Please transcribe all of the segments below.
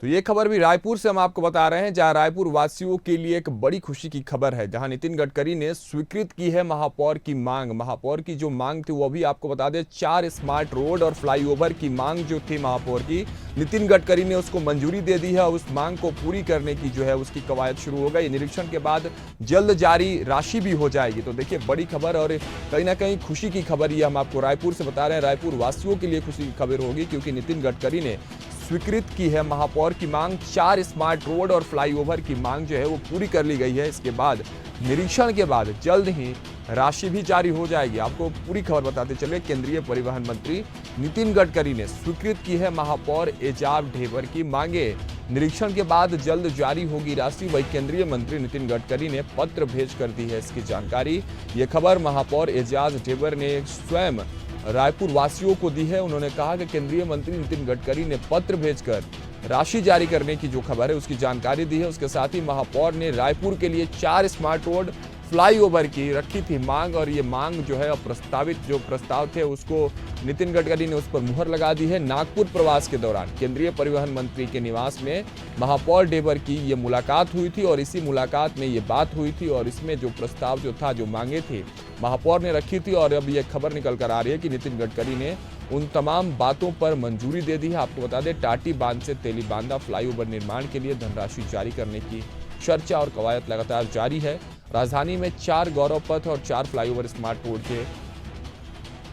तो ये खबर भी रायपुर से हम आपको बता रहे हैं, जहां रायपुर वासियों के लिए एक बड़ी खुशी की खबर है, जहां नितिन गडकरी ने स्वीकृत की है महापौर की मांग। महापौर की जो मांग थी वो भी आपको बता दें, 4 स्मार्ट रोड और फ्लाईओवर की मांग जो थी महापौर की, नितिन गडकरी ने उसको मंजूरी दे दी है। उस मांग को पूरी करने की जो है उसकी कवायद शुरू हो गई। निरीक्षण के बाद जल्द जारी राशि भी हो जाएगी। तो देखिए, बड़ी खबर और कहीं ना कहीं खुशी की खबर ये हम आपको रायपुर से बता रहे हैं। रायपुर वासियों के लिए खुशी की खबर होगी, क्योंकि नितिन गडकरी ने स्वीकृत की है महापौर की मांग। 4 स्मार्ट रोड और फ्लाईओवर की मांग जो है वो पूरी कर ली गई है। इसके बाद निरीक्षण के बाद जल्द ही राशि भी जारी हो जाएगी। आपको पूरी खबर बताते चले, केंद्रीय परिवहन मंत्री नितिन गडकरी ने स्वीकृत की है महापौर एजाज ढेबर की मांगे। निरीक्षण के बाद जल्द जारी होगी राशि। वही केंद्रीय मंत्री नितिन गडकरी ने पत्र भेज कर दी है इसकी जानकारी। ये खबर महापौर एजाज ढेबर ने स्वयं रायपुर वासियों को दी है। उन्होंने कहा कि केंद्रीय मंत्री नितिन गडकरी ने पत्र भेजकर राशि जारी करने की जो खबर है उसकी जानकारी दी है। उसके साथ ही महापौर ने रायपुर के लिए 4 स्मार्ट रोड फ्लाईओवर की रखी थी मांग, और ये मांग जो है प्रस्तावित जो प्रस्ताव थे उसको नितिन गडकरी ने उस पर मुहर लगा दी है। नागपुर प्रवास के दौरान केंद्रीय परिवहन मंत्री के निवास में महापौर ढेबर की ये मुलाकात हुई थी, और इसी मुलाकात में ये बात हुई थी, और इसमें जो प्रस्ताव जो था, जो मांगे थी, महापौर ने रखी थी। और अब ये खबर निकल कर आ रही है कि नितिन गडकरी ने उन तमाम बातों पर मंजूरी दे दी है। आपको बता दें, टाटी बांध से तेलीबांधा फ्लाईओवर निर्माण के लिए धनराशि जारी करने की चर्चा और कवायद लगातार जारी है। राजधानी में 4 गौरव पथ और 4 फ्लाईओवर स्मार्ट रोड के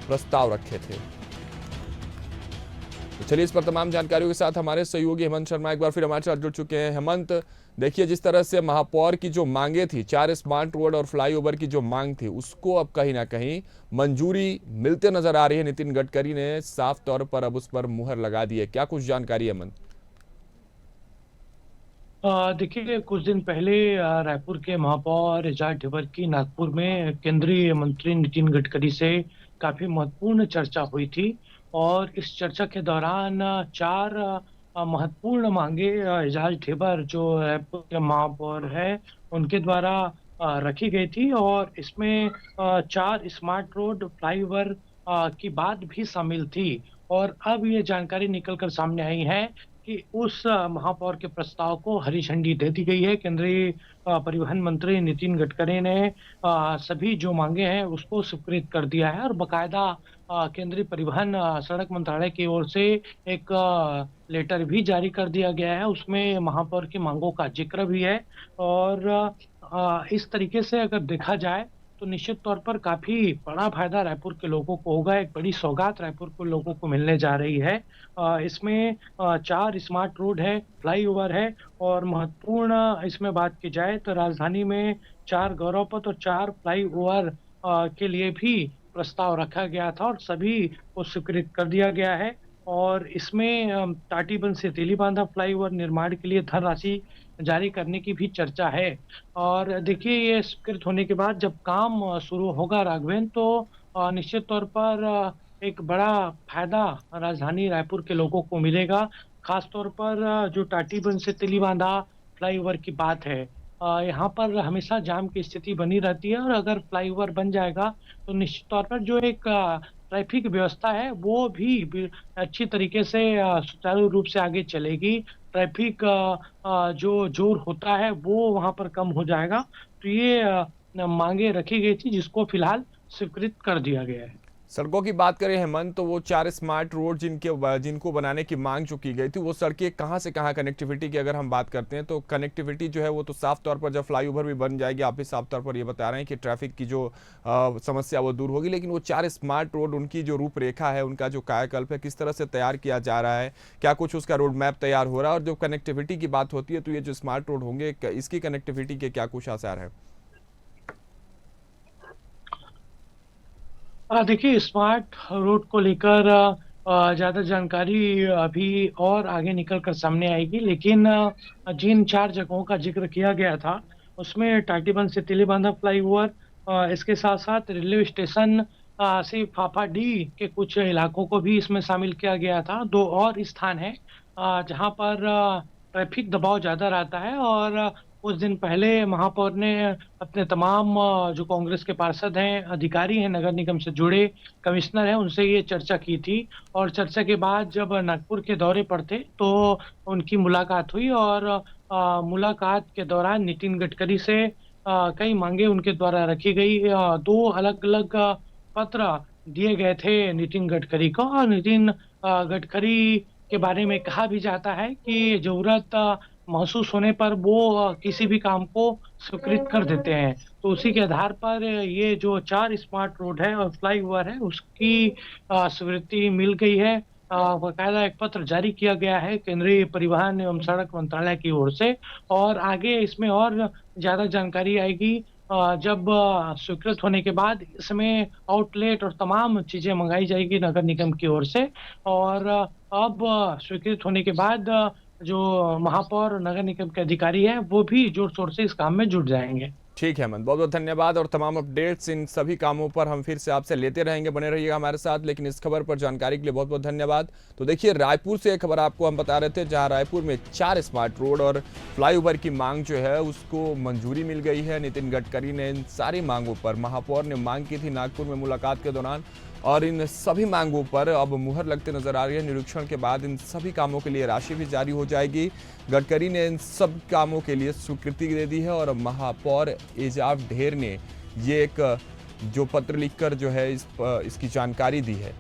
प्रस्ताव रखे थे। तो चलिए, इस पर तमाम जानकारियों के साथ हमारे सहयोगी हेमंत शर्मा एक बार फिर हमारे साथ जुड़ चुके हैं। हेमंत, देखिए, जिस तरह से महापौर की जो मांगे थी, 4 स्मार्ट रोड और फ्लाईओवर की जो मांग थी, उसको अब कहीं ना कहीं मंजूरी मिलते नजर आ रही है। नितिन गडकरी ने साफ तौर पर अब उस पर मुहर लगा दी है। क्या कुछ जानकारी है हेमंत? देखिए, कुछ दिन पहले रायपुर के महापौर एजाज ढेबर की नागपुर में केंद्रीय मंत्री नितिन गडकरी से काफी महत्वपूर्ण चर्चा हुई थी। और इस चर्चा के दौरान 4 महत्वपूर्ण मांगे एजाज ढेबर जो रायपुर के महापौर है उनके द्वारा रखी गई थी। और इसमें 4 स्मार्ट रोड फ्लाईओवर की बात भी शामिल थी। और अब ये जानकारी निकलकर सामने आई है कि उस महापौर के प्रस्ताव को हरी झंडी दे दी गई है। केंद्रीय परिवहन मंत्री नितिन गडकरी ने सभी जो मांगे हैं उसको स्वीकृत कर दिया है। और बकायदा केंद्रीय परिवहन सड़क मंत्रालय की ओर से एक लेटर भी जारी कर दिया गया है, उसमें महापौर की मांगों का जिक्र भी है। और इस तरीके से अगर देखा जाए तो निश्चित तौर पर काफी बड़ा फायदा रायपुर के लोगों को होगा। एक बड़ी सौगात रायपुर के लोगों को मिलने जा रही है। इसमें 4 स्मार्ट रोड है, फ्लाईओवर है, और महत्वपूर्ण इसमें बात की जाए तो राजधानी में 4 गौरव पथ और 4 फ्लाईओवर के लिए भी प्रस्ताव रखा गया था, और सभी को स्वीकृत कर दिया गया है। और इसमें टाटीबंध से तेलीबांधा फ्लाईओवर निर्माण के लिए धनराशि जारी करने की भी चर्चा है। और देखिए, ये स्वीकृत होने के बाद जब काम शुरू होगा राघवेंद्र, तो निश्चित तौर पर एक बड़ा फायदा राजधानी रायपुर के लोगों को मिलेगा। खास तौर पर जो टाटीबंध से तेलीबांधा फ्लाईओवर की बात है, यहाँ पर हमेशा जाम की स्थिति बनी रहती है। और अगर फ्लाईओवर बन जाएगा तो निश्चित तौर पर जो एक ट्रैफिक व्यवस्था है वो भी अच्छी तरीके से सुचारू रूप से आगे चलेगी। ट्रैफिक जो जोर होता है वो वहां पर कम हो जाएगा। तो ये मांगे रखी गई थी जिसको फिलहाल स्वीकृत कर दिया गया है। सड़कों की बात करें हेमंत, तो वो 4 स्मार्ट रोड जिनको बनाने की मांग जो की गई थी, वो सड़कें कहाँ से कहाँ, कनेक्टिविटी की अगर हम बात करते हैं तो कनेक्टिविटी जो है वो तो साफ तौर पर जब फ्लाईओवर भी बन जाएगी, आप भी साफ तौर पर ये बता रहे हैं कि ट्रैफिक की जो समस्या वो दूर होगी। लेकिन वो 4 स्मार्ट रोड, उनकी जो रूपरेखा है, उनका जो कायाकल्प है, किस तरह से तैयार किया जा रहा है, क्या कुछ उसका रोड मैप तैयार हो रहा है? और जो कनेक्टिविटी की बात होती है, तो ये जो स्मार्ट रोड होंगे, इसकी कनेक्टिविटी के क्या कुछ आसार है? देखिए, स्मार्ट रोड को लेकर ज्यादा जानकारी अभी और आगे निकल कर सामने आएगी। लेकिन जिन 4 जगहों का जिक्र किया गया था उसमें टाटीबंध से तिलीबांधा फ्लाईओवर, इसके साथ साथ रेलवे स्टेशन से फाफाडी के कुछ इलाकों को भी इसमें शामिल किया गया था। 2 और स्थान है जहां पर ट्रैफिक दबाव ज्यादा रहता है, और कुछ दिन पहले महापौर ने अपने तमाम जो कांग्रेस के पार्षद हैं, अधिकारी हैं, नगर निगम से जुड़े कमिश्नर हैं, उनसे ये चर्चा की थी। और चर्चा के बाद जब नागपुर के दौरे पर थे तो उनकी मुलाकात हुई और मुलाकात के दौरान नितिन गडकरी से कई मांगे उनके द्वारा रखी गई। दो अलग-अलग पत्र दिए गए थे नितिन गडकरी को, और नितिन गडकरी के बारे में कहा भी जाता है कि ज़रूरत महसूस होने पर वो किसी भी काम को स्वीकृत कर देते हैं। तो उसी के आधार पर ये जो 4 स्मार्ट रोड है और फ्लाईओवर है, उसकी स्वीकृति मिल गई है। बाकायदा एक पत्र जारी किया गया है केंद्रीय परिवहन एवं सड़क मंत्रालय की ओर से, और आगे इसमें और ज़्यादा जानकारी आएगी जब स्वीकृत होने के बाद इसमें आउटलेट और तमाम चीज़ें मंगाई जाएगी नगर निगम की ओर से। और अब स्वीकृत होने के बाद जो महापौर और नगर निगम के अधिकारी हैं, वो भी जोर-शोर से इस काम में जुट जाएँगे। ठीक है हेमंत, बहुत बहुत धन्यवाद। और तमाम अपडेट्स इन सभी कामों पर हम फिर से आपसे लेते रहेंगे, बने रहिएगा हमारे साथ। लेकिन इस खबर पर जानकारी के लिए बहुत बहुत धन्यवाद। तो देखिए, रायपुर से एक खबर आपको हम बता रहे थे, जहां रायपुर में 4 स्मार्ट रोड और फ्लाईओवर की मांग जो है उसको मंजूरी मिल गई है। नितिन गडकरी ने इन सारी मांगों पर, महापौर ने मांग की थी नागपुर में मुलाकात के दौरान, और इन सभी मांगों पर अब मुहर लगते नजर आ रही है। निरीक्षण के बाद इन सभी कामों के लिए राशि भी जारी हो जाएगी। गडकरी ने इन सब कामों के लिए स्वीकृति दे दी है और महापौर एजाज ढेर ने ये एक जो पत्र लिखकर जो है इसकी जानकारी दी है।